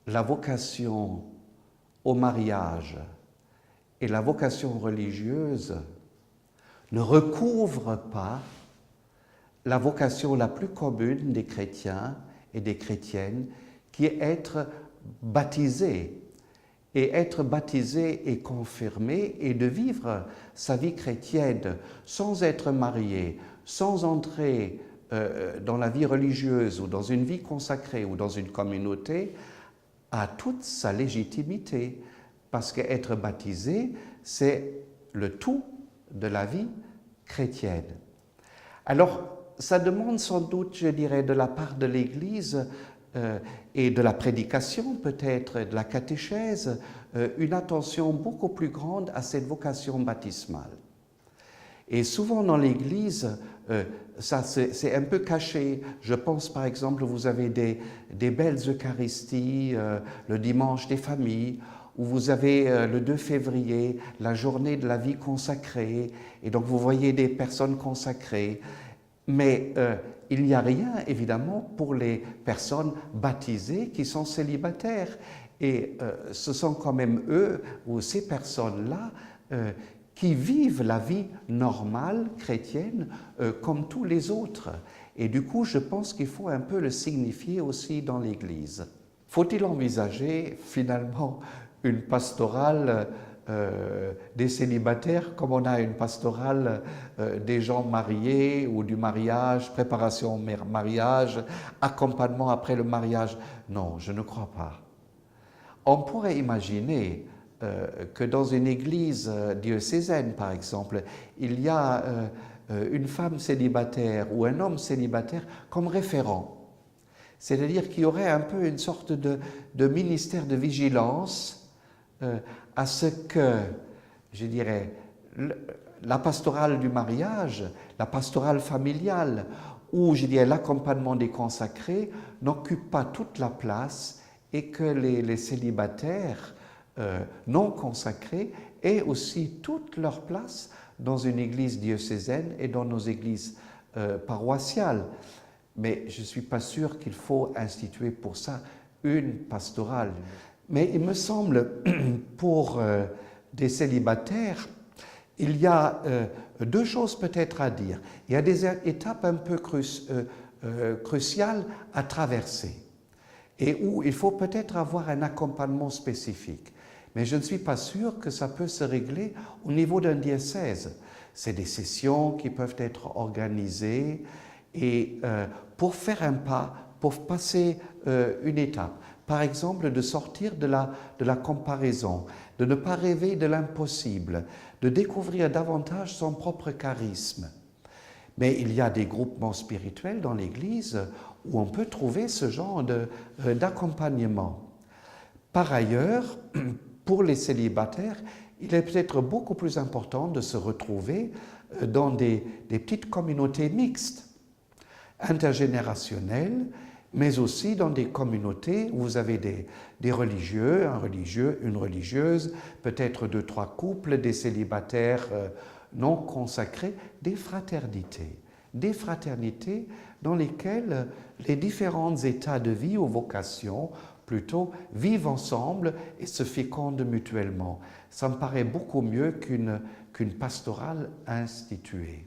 la vocation au mariage et la vocation religieuse ne recouvrent pas la vocation la plus commune des chrétiens et des chrétiennes, qui est être baptisé. Et être baptisé et confirmé et de vivre sa vie chrétienne sans être marié, sans entrer dans la vie religieuse ou dans une vie consacrée ou dans une communauté, a toute sa légitimité. Parce qu'être baptisé, c'est le tout de la vie chrétienne. Alors, ça demande sans doute, je dirais, de la part de l'Église et de la prédication peut-être, de la catéchèse, une attention beaucoup plus grande à cette vocation baptismale. Et souvent dans l'Église, ça c'est un peu caché. Je pense par exemple, vous avez des belles Eucharisties, le dimanche des familles, où vous avez le 2 février, la journée de la vie consacrée, et donc vous voyez des personnes consacrées. Mais il n'y a rien, évidemment, pour les personnes baptisées qui sont célibataires. Et ce sont quand même eux, ou ces personnes-là, qui vivent la vie normale chrétienne comme tous les autres. Et du coup, je pense qu'il faut un peu le signifier aussi dans l'Église. Faut-il envisager finalement une pastorale des célibataires comme on a une pastorale des gens mariés ou du mariage, préparation au mariage, accompagnement après le mariage? Non, je ne crois pas. On pourrait imaginer que dans une église diocésaine, par exemple, il y a une femme célibataire ou un homme célibataire comme référent. C'est-à-dire qu'il y aurait un peu une sorte de ministère de vigilance à ce que, je dirais, la pastorale du mariage, la pastorale familiale, ou je dirais l'accompagnement des consacrés, n'occupe pas toute la place et que les célibataires non consacrés aient aussi toute leur place dans une église diocésaine et dans nos églises paroissiales. Mais je ne suis pas sûr qu'il faut instituer pour ça une pastorale. Mais il me semble, pour des célibataires, il y a deux choses peut-être à dire. Il y a des étapes un peu cruciales à traverser et où il faut peut-être avoir un accompagnement spécifique. Mais je ne suis pas sûr que ça peut se régler au niveau d'un diocèse. C'est des sessions qui peuvent être organisées et pour faire un pas, pour passer une étape. Par exemple, de sortir de la comparaison, de ne pas rêver de l'impossible, de découvrir davantage son propre charisme. Mais il y a des groupements spirituels dans l'Église où on peut trouver ce genre d'accompagnement. Par ailleurs, pour les célibataires, il est peut-être beaucoup plus important de se retrouver dans des petites communautés mixtes, intergénérationnelles, mais aussi dans des communautés où vous avez des religieux, un religieux, une religieuse, peut-être 2-3 couples, des célibataires non consacrés, des fraternités dans lesquelles les différents états de vie ou vocations plutôt vivent ensemble et se fécondent mutuellement. Ça me paraît beaucoup mieux qu'une pastorale instituée.